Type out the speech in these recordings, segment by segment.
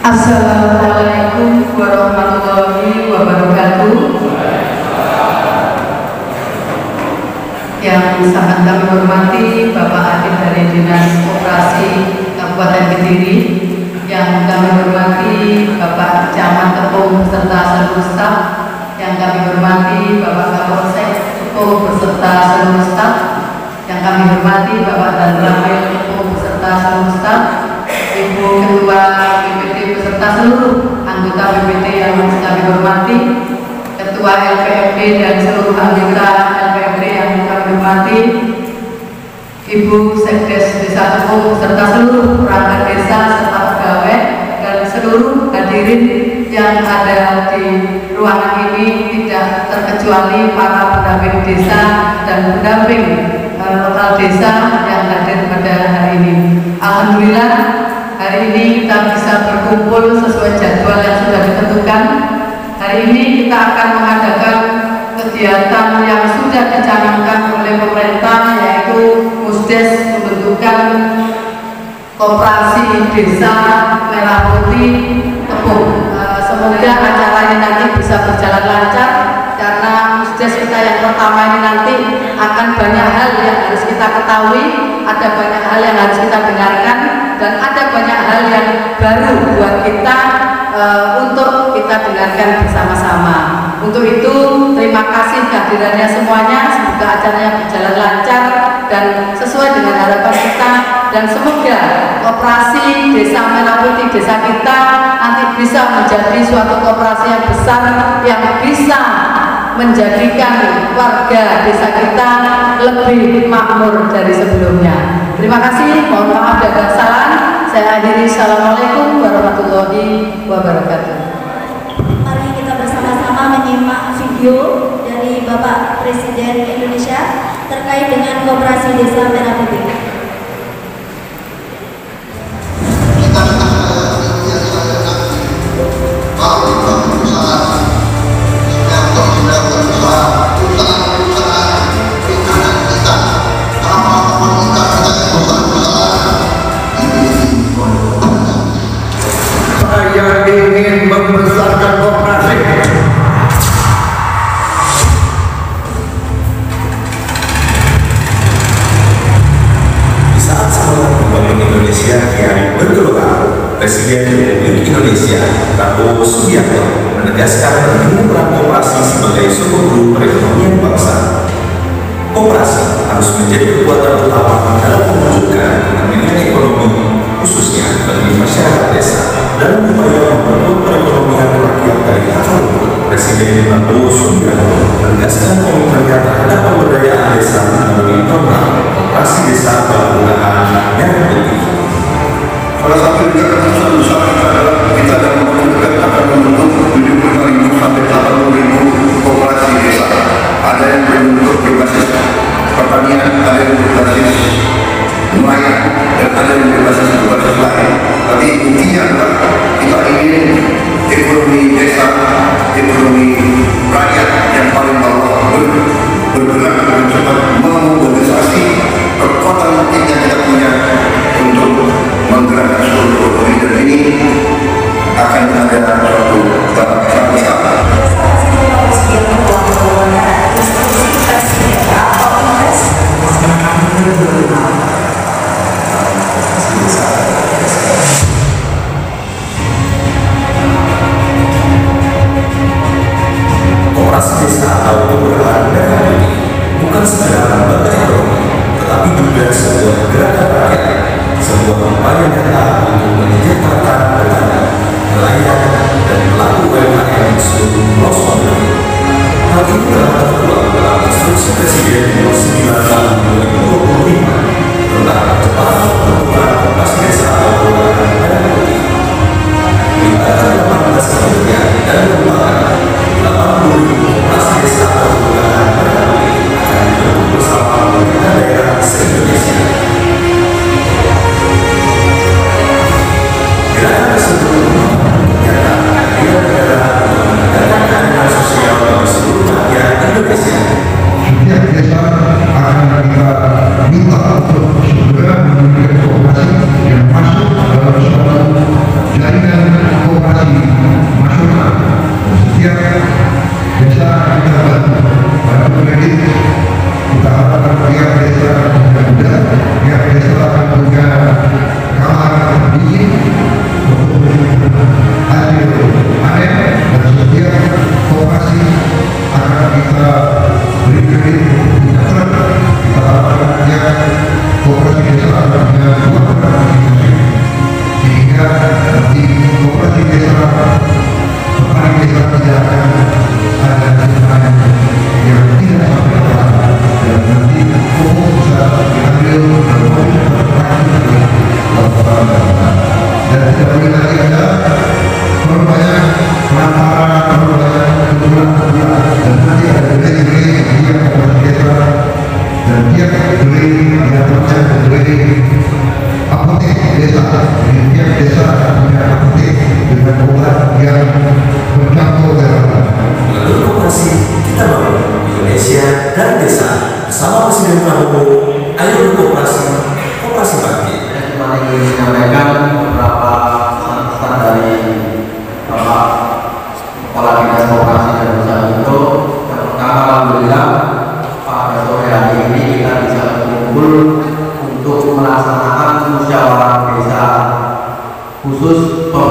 Assalamualaikum warahmatullahi wabarakatuh. Yang sangat kami hormati Bapak Adib dari Dinas Koperasi Kabupaten Kediri, yang kami hormati Bapak Camat Tepung beserta seluruh staf, yang kami hormati Bapak Kapolsek Tepung beserta seluruh staf, yang kami hormati Bapak Dan Ramil Tepung beserta seluruh staf, Ibu Ketua BPD beserta seluruh anggota BPD yang kami hormati, Ketua LPMD dan seluruh anggota LPMD yang kami hormati, Ibu Sekdes Desa Tepung serta seluruh perangkat desa serta pegawai dan seluruh hadirin yang ada di ruangan ini, tidak terkecuali para pendamping desa dan pendamping lokal desa yang hadir pada hari ini. Alhamdulillah, hari ini kita bisa berkumpul sesuai jadwal yang sudah ditentukan. Hari ini kita akan mengadakan kegiatan yang sudah dicanangkan oleh pemerintah, yaitu Musdes membentukkan Koperasi Desa Merah Putih Tepung. Semoga acara ini nanti bisa berjalan lancar, karena Musdes kita yang pertama ini nanti akan banyak hal yang harus kita ketahui, ada banyak hal yang harus kita dengarkan, dan ada banyak hal yang baru buat kita untuk kita dengarkan bersama-sama. Untuk itu, terima kasih kehadirannya semuanya. Semoga acaranya berjalan lancar dan sesuai dengan harapan kita, dan semoga Koperasi Desa Merah Putih desa kita nanti bisa menjadi suatu koperasi yang besar yang bisa menjadikan warga desa kita lebih makmur dari sebelumnya. Terima kasih, mohon maaf dan salah. Saya akhiri. Assalamualaikum warahmatullahi wabarakatuh. Mari kita bersama-sama menyimak video dari Bapak Presiden Indonesia terkait dengan Koperasi Desa Merah Putih. Saya ingin membesarkan koperasi. Di saat semangat membangun Indonesia kian bergelombang, Presiden Republik Indonesia Prabowo Subianto menegaskan pentingnya peran koperasi sebagai sumber grup perekonomian bangsa. Koperasi harus menjadi kekuatan utama dalam mewujudkan kemandirian ekonomi, khususnya bagi masyarakat desa, dalam upaya memperkuat perekonomian rakyat dari akar rumput. Presiden Prabowo Subianto menegaskan komitmennya terhadap pemberdayaan desa melalui program Koperasi Desa Penggunaan Merah Putih. Salah satu juga keputusan besar kita adalah kita dalam waktu dekat akan membentuk 75.000 sampai 80.000 koperasi desa. Ada yang berbentuk berbasis pertanian, ada yang berbasis nelayan, dan ada yang berbasis lain. Tapi intinya adalah kita ingin ekonomi desa, ekonomi rakyat yang paling bawah bergerak dengan cepat memobilisasi kekuatan yang kita punya untuk menggerakkan seluruh ekonomi, dan ini akan ada suatu tahap yang besar. Koperasi desa atau Kelurahan Merah Putih bukan sekedar lembaga ekonomi, tetapi juga sebuah gerakan rakyat, sebuah upaya nyata untuk menyejahterakan petani, nelayan,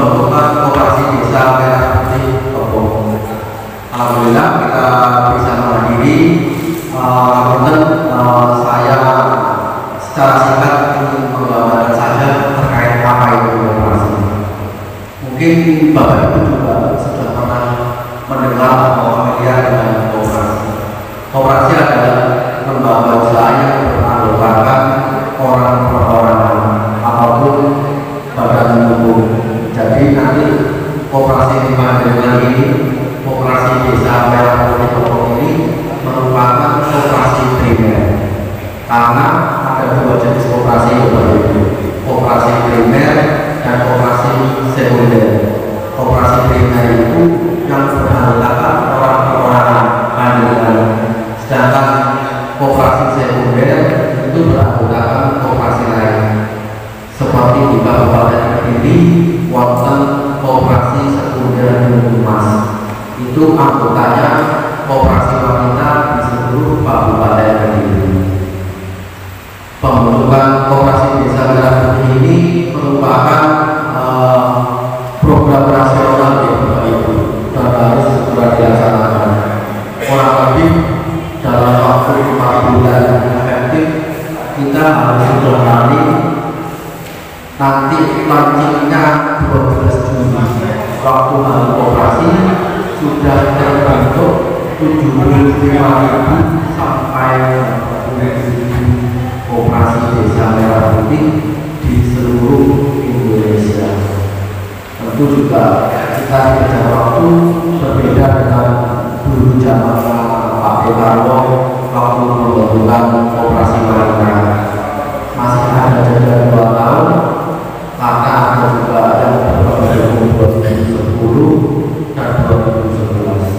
pembentukan koperasi desa Merah Putih Kebon. Alhamdulillah kita bisa menghadiri. Saya secara singkat ingin menggambarkan saja terkait apa itu koperasi. Mungkin Bapak Ibu juga sudah pernah mendengar atau familiar dengan koperasi. Koperasi adalah lembaga usaha yang beranggotakan orang per orang ataupun badan hukum. Jadi nanti koperasi di Pandelengan ini, koperasi desa Merah Putih Kebon ini merupakan koperasi primer. Karena ada dua jenis koperasi, koperasi primer dan koperasi sekunder. Koperasi primer itu yang beranggotakan orang per orang Pandelengan, sedangkan koperasi sekunder itu beranggotakan koperasi lain. Seperti di Kabupaten Kediri, wonten koperasi sekunder Mas. Itu anggotanya koperasi wanita di seluruh Kabupaten Kediri. Pembentukan koperasi desa Merah Putih ini merupakan program nasional ya Bapak Ibu, dan harus segera dilaksanakan. Kurang lebih dalam waktu 4 bulan efektif kita harus sudah nanti launchingnya 12 Juni. Waktu hari koperasi sudah terbentuk 75.000 sampai 10.000 koperasi desa Merah Putih di seluruh Indonesia. Tentu juga kita dikejar waktu berbeda dengan dulu zamannya Pak Dekarwo waktu pembentukan koperasi wanita. Masih ada jeda 2 tahun, karena ada juga yang berpenduduk 2010 dan 2011.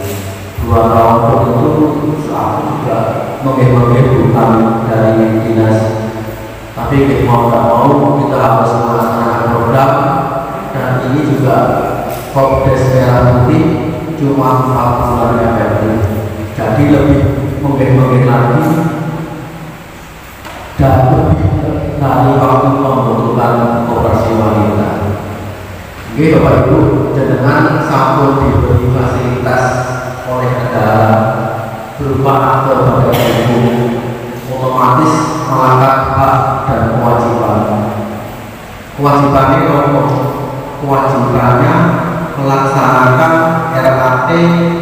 2 tahun itu saat juga mengemban hutang dari dinas. Tapi mau tidak mau kita harus melaksanakan program, dan ini juga Kopdes Merah Putih cuma 4 bulan efektif. Jadi lebih menggemban lagi dan lebih dari waktu pembentukan koperasi wanita. Oke Bapak Ibu, jenengan sampun diberi fasilitas oleh negara berupa akte badan hukum, otomatis melanggar hak dan kewajiban. Kewajibannya kewajibannya melaksanakan RAT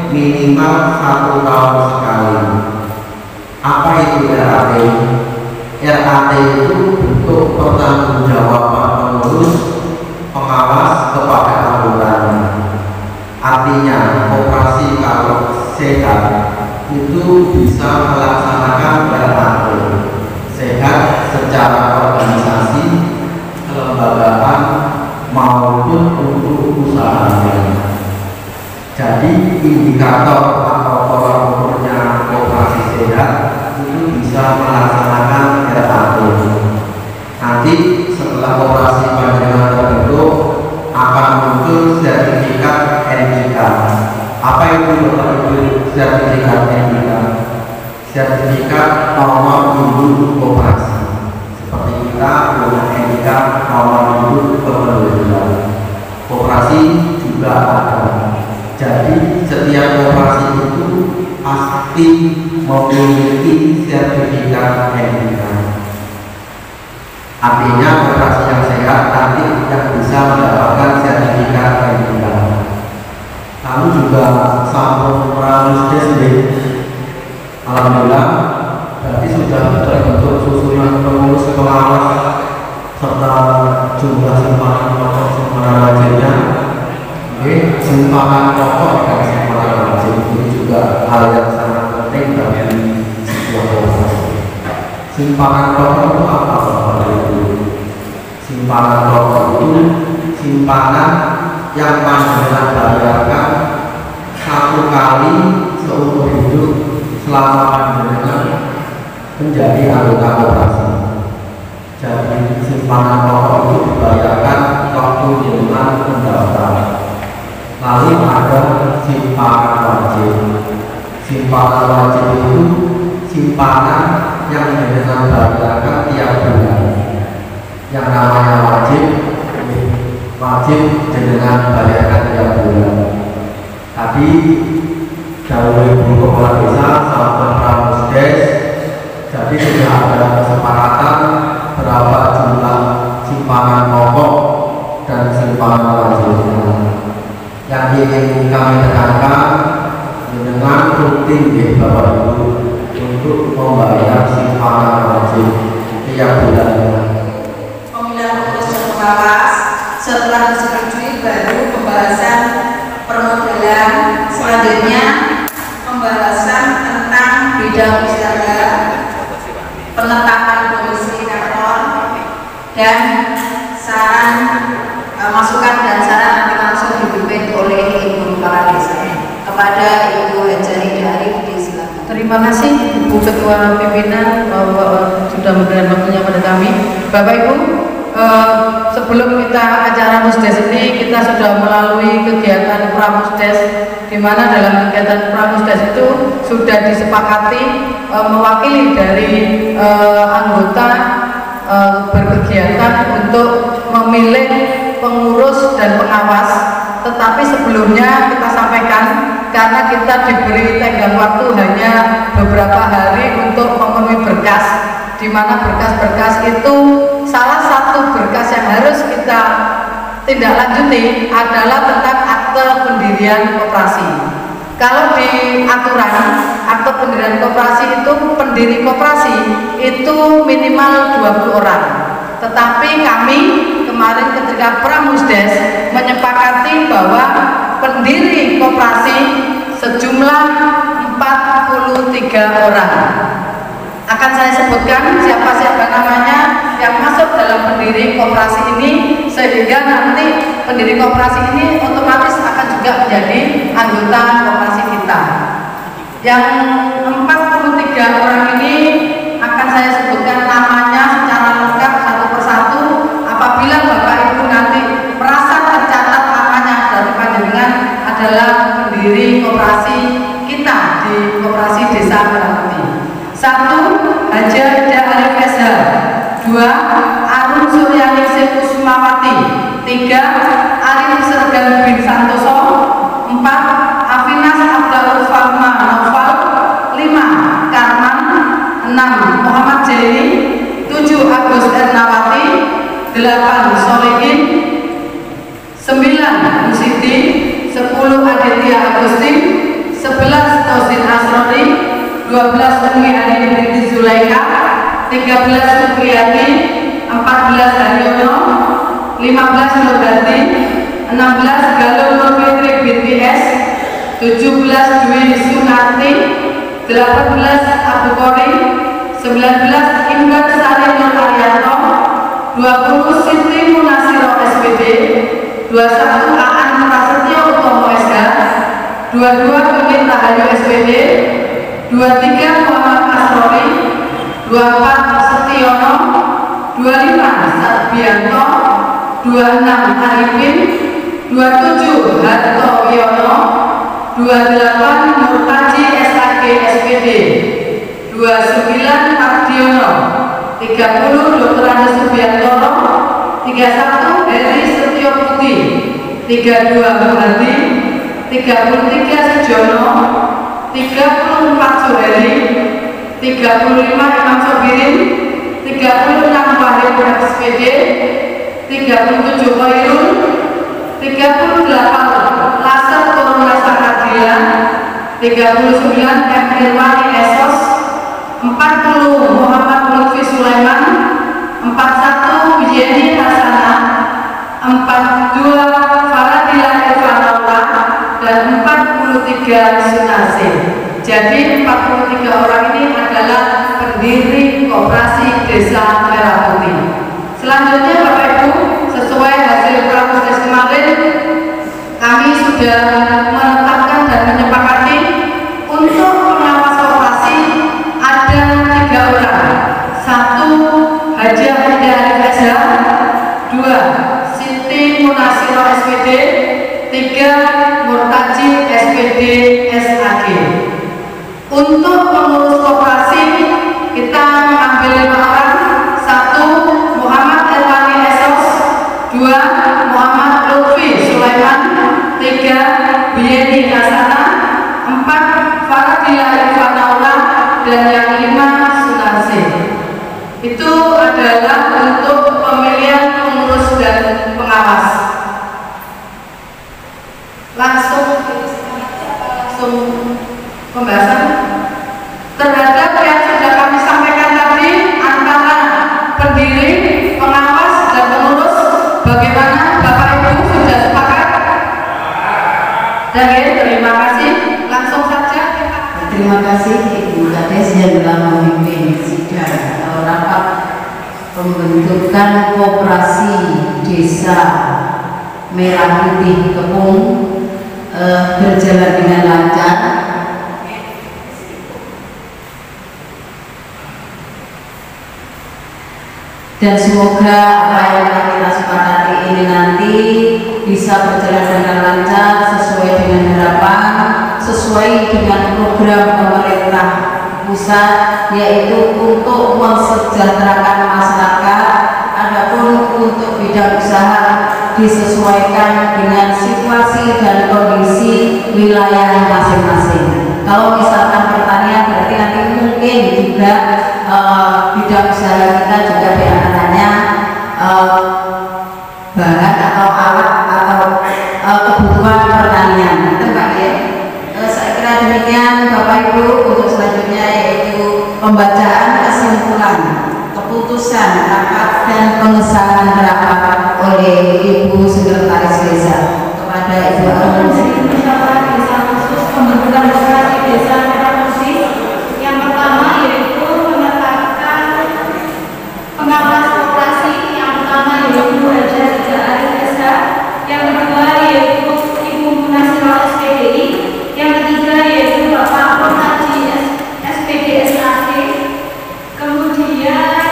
minimal 1 tahun sekali. Apa itu RAT? RAT itu bentuk pertanggungjawaban pengurus pengawas kepada anggotanya. Artinya koperasi kalau sehat itu bisa melaksanakan RAT sehat secara organisasi, kelembagaan maupun untuk usahanya. Jadi indikator atau tolak ukurnya koperasi sehat itu bisa melaksanakan RAT. Nanti setelah koperasi Pandelengan terbentuk akan muncul sertifikat NIK. Apa itu sertifikat NIK? Sertifikat nomor induk koperasi. Seperti kita punya NIK nomor induk kependudukan. Koperasi juga ada. Jadi setiap koperasi itu pasti memiliki sertifikat NIK. Artinya koperasi yang sehat nanti yang bisa mendapatkan sertifikat NIK. Lalu juga sampun Pramisdes. Alhamdulillah, berarti sudah terbentuk susunan pengurus pengawas serta jumlah simpanan pokok simpanan wajibnya. Oke, simpanan pokok dan simpanan wajib ini juga hal yang sangat penting bagi sebuah koperasi. Simpanan pokok itu apa Bapak Ibu? Simpanan pokok itu simpanan yang Pandelengan bayarkan 1 kali seumur hidup selama Pandelengan menjadi anggota koperasi. Jadi simpanan pokok itu dibayarkan waktu jenengan mendaftar. Lalu ada simpanan wajib. Simpanan wajib itu simpanan yang jenengan bayarkan tiap bulan. Yang namanya wajib wajib dengan bayarkan tiap bulan. Tadi dahulu Ibu Kepala Desa sama Pramusdes, jadi sudah ada kesepakatan berapa jumlah simpanan pokok dan simpanan lanjutan. Yang ingin kami tekankan dengan rutin ya Bapak Ibu untuk membayar simpanan wajib tiap bulannya. Pemilihan pengurus dan pengawas setelah disetujui baru pembahasan permodalan, selanjutnya pembahasan tentang bidang usaha, penetapan komisi kantor, dan saran masukan dan saran nanti langsung dipimpin oleh Ibu Kepala Desa. Kepada Ibu Haja Ida Arif, disilakan. Terima kasih Ibu Ketua Pimpinan sudah memberikan waktunya pada kami. Bapak Ibu, sebelum kita acara Musdes ini kita sudah melalui kegiatan Pramusdes, di mana dalam kegiatan Pramusdes itu sudah disepakati mewakili dari anggota berkegiatan untuk memilih pengurus dan pengawas. Tetapi sebelumnya kita sampaikan, karena kita diberi tenggang waktu hanya beberapa hari untuk memenuhi berkas, di mana berkas-berkas itu salah satu berkas yang harus kita tindak lanjuti adalah tentang akte pendirian koperasi. Kalau di aturan akte pendirian koperasi itu pendiri koperasi itu minimal 20 orang. Tetapi kami kemarin ketika Pramusdes menyepakati bahwa pendiri koperasi sejumlah 43 orang. Akan saya sebutkan siapa-siapa namanya yang masuk dalam pendiri koperasi ini, sehingga nanti pendiri koperasi ini otomatis akan juga menjadi anggota koperasi kita. Yang 43 orang ini akan saya sebutkan namanya secara lengkap satu persatu. Apabila Bapak Ibu nanti merasa tercatat namanya dari panjenengan adalah pendiri koperasi kita di Koperasi Desa Merapati. 1. Haja Ida Arif SH. 2. Arun Suryani Kusmawati. 3. Arif Sergan bin Santoso. 4. Afinas Abdul Farma Noval. 5. Karman. 6. Muhammad Jaini. 7. Agus Ernawati. 8. Solihin. 9. Musiti. 10. Aditya Agustin. 11. Tosin Asrori. 12. Umi Adi binti Zulaika. 13. Supriyati. 14. Haryono. 15. Nurhati. 16. Galuh Nurfitri binti S. 17. Dwi Sunarti. 18. Abu Kori. 19. Imran Sari Nur Arianto. 20. Siti Munasiro SPD. 21. Aan Prasetyo Utomo SH. 22. Kulit Rahayu SPD. 23. Muhammad Asrori. 24. Setiono. 25. Sarbianto. 26. Arifin. 27. Harto Wiono. 28. Murtaji SAG SPD. 29. Mardiono. 30. Dr. Andes Subiantoro. 31. Heri Setio Putih. 32. Muhadi. 33. Sejono. 34. Suheri. 35. Imam Sobirin. 36. Wahid SPD. 37. Khairul. 38. Laser Corona Sakadila. 39. M. Irwani Esos. 40. Muhammad Lutfi Sulaiman. 41. Yeni Hasanah. 42. Faradila Irfanullah. Dan 43. Sunasih. Jadi 43 orang ini adalah pendiri Koperasi Desa Merah Putih. Selanjutnya Bapak Ibu, sesuai hasil Pramusdes kemarin, kami sudah menetapkan dan menyepakati untuk pengawas koperasi ada 3 orang. 1. Haja Ida Arif SH. 2. Siti Munasiro SPD. 3. Murtaji SPD SAG. Untuk pengurus koperasi kita mengambil 5 orang. 1. Muhammad Elwani Esos. 2. Muhammad adalah untuk pemilihan pengurus dan pengawas. Langsung pembahasan terhadap yang sudah kami sampaikan tadi antara pendiri, pengawas, dan pengurus. Bagaimana Bapak Ibu sudah sepakat? Dan terima kasih. Langsung saja. Terima kasih Ibu Kades yang telah memimpin sidang rapat pembentukan koperasi desa Merah Putih Kepung berjalan dengan lancar. Dan semoga apa yang telah kita sepakati ini nanti bisa berjalan dengan lancar sesuai dengan harapan, sesuai dengan program pemerintah pusat, yaitu untuk mensejahterakan masyarakat. Adapun untuk bidang usaha disesuaikan dengan situasi dan kondisi wilayah masing-masing. Kalau misalkan pertanian berarti nanti mungkin juga bidang usaha kita juga diantaranya bahan atau alat atau kebutuhan pertanian. Itu Pak ya. Saya kira demikian Bapak Ibu. Untuk selanjutnya yaitu pembacaan kesimpulan keputusan rapat dan pengesahan rapat oleh Ibu Sekretaris Desa. Kepada Ibu Alhamdulillah. Desa khusus pembentukan koperasi desa Merah Putih. Yang pertama yaitu menetapkan pengawas koperasi. Yang pertama yaitu Haja Arif Desa. Yang kedua yaitu Ibu Munasirah SPDI. Yang ketiga yaitu Bapak Haji SPD SAC. Kemudian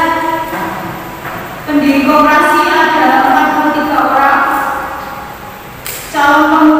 pendiri koperasi ada 43 orang. Calon